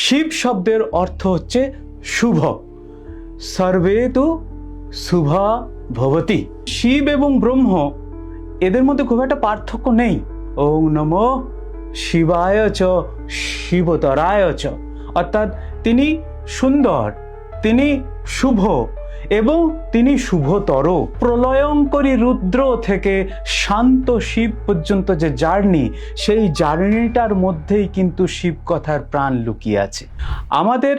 শিব শব্দের অর্থ হচ্ছে শুভ। সর্বে তু শুভা ভবতি। শিব এবং ব্রহ্ম এদের মধ্যে খুব একটা পার্থক্য নেই। ওং নমো শিবায় চ শিবতরায় চ, অর্থাৎ তিনি সুন্দর, তিনি শুভ এবং তিনি শুভতর। প্রলয়ঙ্করী রুদ্র থেকে শান্ত শিব পর্যন্ত যে জার্নি, সেই জার্নিটার মধ্যেই কিন্তু শিব কথার প্রাণ লুকিয়ে আছে। আমাদের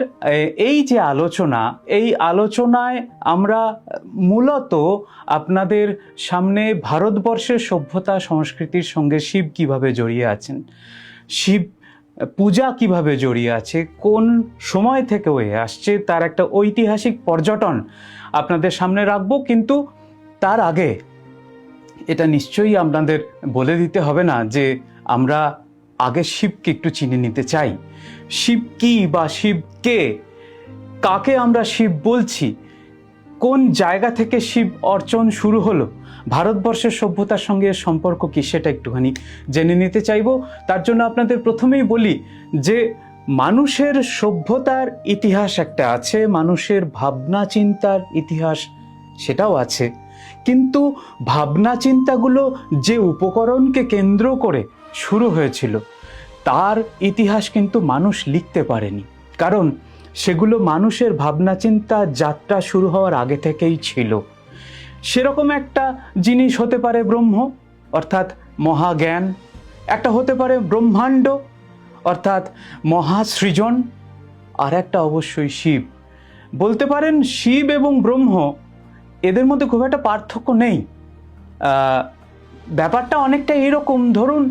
এই যে আলোচনা, এই আলোচনায় আমরা মূলত আপনাদের সামনে ভারতবর্ষের সভ্যতা সংস্কৃতির সঙ্গে শিব কিভাবে জড়িয়ে আছেন, শিব পূজা কিভাবে জড়িয়ে আছে, কোন সময় থেকে হয়ে আসছে, তার একটা ঐতিহাসিক পর্যটন আপনাদের সামনে রাখবো। কিন্তু তার আগে এটা নিশ্চয়ই আপনাদের বলে দিতে হবে না যে আমরা আগে শিবকে একটু চিনে নিতে চাই। শিব কি বা শিব কে, কাকে আমরা শিব বলছি, কোন জায়গা থেকে শিব অর্চন শুরু হলো, ভারতবর্ষের সভ্যতার সঙ্গে সম্পর্ক কি, সেটা একটুখানি জেনে নিতে চাইব। তার জন্য আপনাদের প্রথমেই বলি যে মানুষের সভ্যতার ইতিহাস একটা আছে, মানুষের ভাবনা চিন্তার ইতিহাস সেটাও আছে, কিন্তু ভাবনা চিন্তাগুলো যে উপকরণকে কেন্দ্র করে শুরু হয়েছিল তার ইতিহাস কিন্তু মানুষ লিখতে পারেনি, কারণ সেগুলো মানুষের ভাবনা চিন্তা যাত্রা শুরু হওয়ার আগে থেকেই ছিল। সেরকম একটা জিনিস হতে পারে ব্রহ্ম অর্থাৎ মহাজ্ঞান, একটা হতে পারে ব্রহ্মাণ্ড অর্থাৎ মহাসৃজন, আর একটা অবশ্যই শিব। বলতে পারেন শিব এবং ব্রহ্ম এদের মধ্যে খুব একটা পার্থক্য নেই। ব্যাপারটা অনেকটা এরকম, ধরুন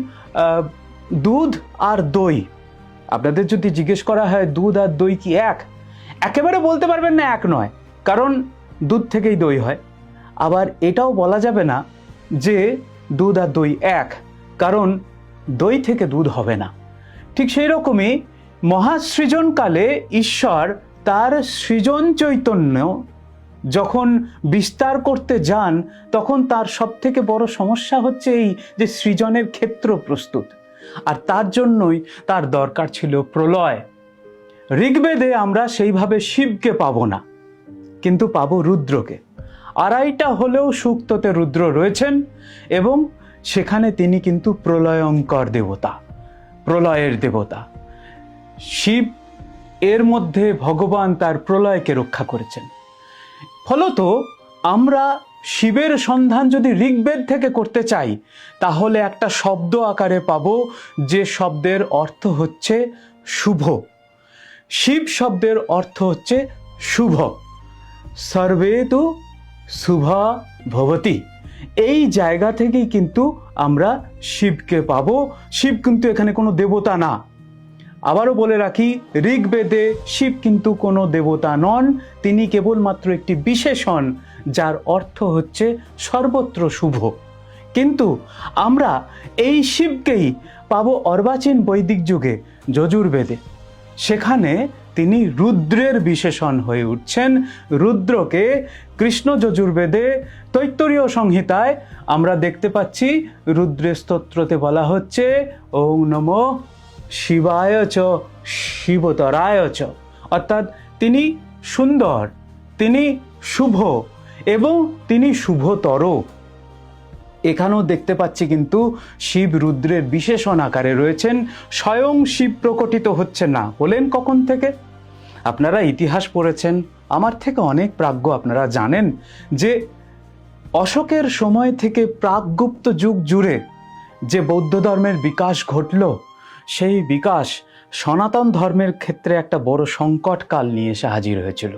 দুধ আর দই। আপনাদের যদি জিজ্ঞেস করা হয় দুধ আর দই কি এক, একেবারে বলতে পারবেন না এক নয়, কারণ দুধ থেকেই দই হয়। আবার এটাও বলা যাবে না যে দুধ আর দই এক, কারণ দই থেকে দুধ হবে না। ঠিক সেই রকমই মহাসৃজনকালে ঈশ্বর তার সৃজন চৈতন্য যখন বিস্তার করতে যান, তখন তার সবথেকে বড় সমস্যা হচ্ছে এই যে সৃজনের ক্ষেত্র প্রস্তুত, আর তার জন্যই তার দরকার ছিল প্রলয়। ঋগ্বেদে আমরা সেইভাবে শিবকে পাবো না, কিন্তু পাবো রুদ্রকে। আড়াইটা হলেও সূক্ততে রুদ্র রয়েছেন এবং সেখানে তিনি কিন্তু প্রলয়ঙ্কর দেবতা, প্রলয়ের দেবতা। শিব এর মধ্যে ভগবান তার প্রলয়কে রক্ষা করেছেন। ফলত আমরা শিবের সন্ধান যদি ঋগ্বেদ থেকে করতে চাই, তাহলে একটা শব্দ আকারে পাবো, যে শব্দের অর্থ হচ্ছে শুভ। শিব শব্দের অর্থ হচ্ছে শুভ। সর্বে তু শুভা ভবতি। এই জায়গা থেকেই কিন্তু আমরা শিবকে পাবো। শিব কিন্তু এখানে কোনো দেবতা না। আবারও বলে রাখি, ঋগ্বেদে শিব কিন্তু কোনো দেবতা নন, তিনি কেবলমাত্র একটি বিশেষণ, যার অর্থ হচ্ছে সর্বত্র শুভ। কিন্তু আমরা এই শিবকেই পাবো অর্বাচীন বৈদিক যুগে যজুর্বেদে। সেখানে তিনি রুদ্রের বিশেষণ হয়ে উঠছেন। রুদ্রকে কৃষ্ণ যজুর্বেদে তৈত্তরীয় সংহিতায় আমরা দেখতে পাচ্ছি, রুদ্রের স্তোত্রতে বলা হচ্ছে ওং নমো শিবায় চ শিবতরায় চ, অর্থাৎ তিনি সুন্দর, তিনি শুভ এবং তিনি শুভতর। এখানেও দেখতে পাচ্ছি কিন্তু শিব রুদ্রের বিশেষণ আকারে রয়েছেন, স্বয়ং শিব প্রকটিত হচ্ছে না। বলেন কখন থেকে? আপনারা ইতিহাস পড়েছেন, আমার থেকে অনেক প্রাজ্ঞ, আপনারা জানেন যে অশোকের সময় থেকে প্রাকগুপ্ত যুগ জুড়ে যে বৌদ্ধ ধর্মের বিকাশ ঘটল, সেই বিকাশ সনাতন ধর্মের ক্ষেত্রে একটা বড় সংকটকাল নিয়ে এসে হাজির হয়েছিল।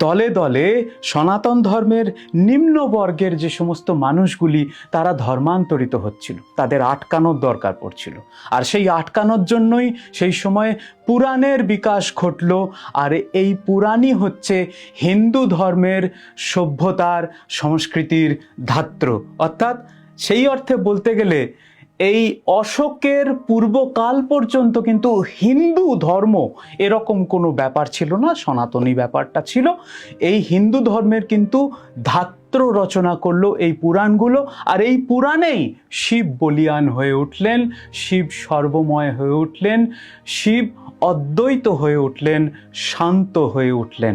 দলে দলে সনাতন ধর্মের নিম্ন বর্গের যে সমস্ত মানুষগুলি, তারা ধর্মান্তরিত হচ্ছিল, তাদের আটকানোর দরকার পড়ছিল। আর সেই আটকানোর জন্যই সেই সময় পুরাণের বিকাশ ঘটল। আর এই পুরাণই হচ্ছে হিন্দু ধর্মের সভ্যতার সংস্কৃতির ধাত্র। অর্থাৎ সেই অর্থে বলতে গেলে এই অশোকের পূর্বকাল পর্যন্ত কিন্তু হিন্দু ধর্ম এরকম কোনো ব্যাপার ছিল না, সনাতনী ব্যাপারটা ছিল। এই হিন্দু ধর্মের কিন্তু ধাত্র শাস্ত্র রচনা করলো, এই পুরাণগুলো, আর এই পুরাণেই শিব বলিয়ান হয়ে উঠলেন, শিব সর্বময় হয়ে উঠলেন, শিব অদ্বৈত হয়ে উঠলেন, শান্ত হয়ে উঠলেন।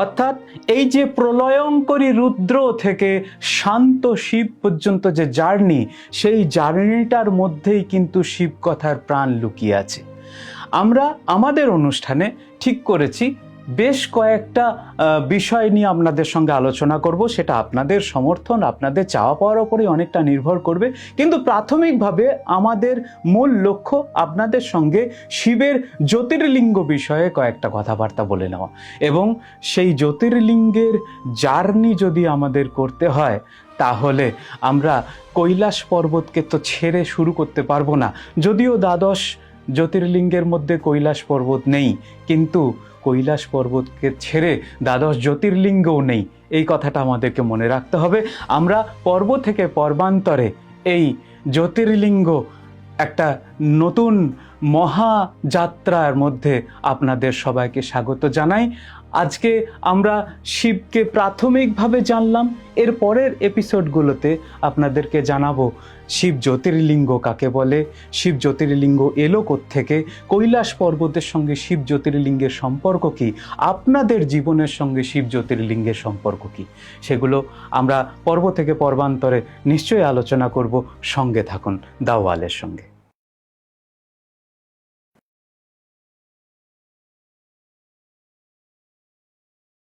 অর্থাৎ এই যে প্রলয়ঙ্করী রুদ্র থেকে শান্ত শিব পর্যন্ত যে জার্নি, সেই জার্নিটার মধ্যেই কিন্তু শিব কথার প্রাণ লুকিয়ে আছে। আমরা আমাদের অনুষ্ঠানে ঠিক করেছি বেশ কয়েকটা বিষয় নিয়ে আপনাদের সঙ্গে আলোচনা করব। সেটা আপনাদের সমর্থন, আপনাদের চাওয়া পাওয়ার উপরে অনেকটা নির্ভর করবে, কিন্তু প্রাথমিকভাবে আমাদের মূল লক্ষ্য আপনাদের সঙ্গে শিবের জ্যোতির্লিঙ্গ বিষয়ে কয়েকটা কথাবার্তা বলে নেওয়া, এবং সেই জ্যোতির্লিঙ্গের জার্নি যদি আমাদের করতে হয় তাহলে আমরা কৈলাস পর্বতকে তো ছেড়ে শুরু করতে পারবো না। যদিও দ্বাদশ জ্যোতির্লিঙ্গের মধ্যে কৈলাস পর্বত নেই, কিন্তু কৈলাস পর্বতকে ছেড়ে দ্বাদশ জ্যোতির্লিঙ্গও নেই, এই কথাটা আমাদেরকে মনে রাখতে হবে। আমরা পর্ব থেকে পর্বান্তরে এই জ্যোতির্লিঙ্গ একটা নতুন মহাযাত্রার মধ্যে আপনাদের সবাইকে স্বাগত জানাই। আজকে আমরা শিবকে প্রাথমিকভাবে জানলাম, এর পরের এপিসোডগুলোতে আপনাদেরকে জানাবো শিব জ্যোতির্লিঙ্গ কাকে বলে, শিব জ্যোতির্লিঙ্গ এলো কোত্থেকে, কৈলাস পর্বতের সঙ্গে শিব জ্যোতির্লিঙ্গের সম্পর্ক কী, আপনাদের জীবনের সঙ্গে শিব জ্যোতির্লিঙ্গের সম্পর্ক কী, সেগুলো আমরা পর্ব থেকে পর্বান্তরে নিশ্চয়ই আলোচনা করব। সঙ্গে থাকুন দাওয়ালের সঙ্গে।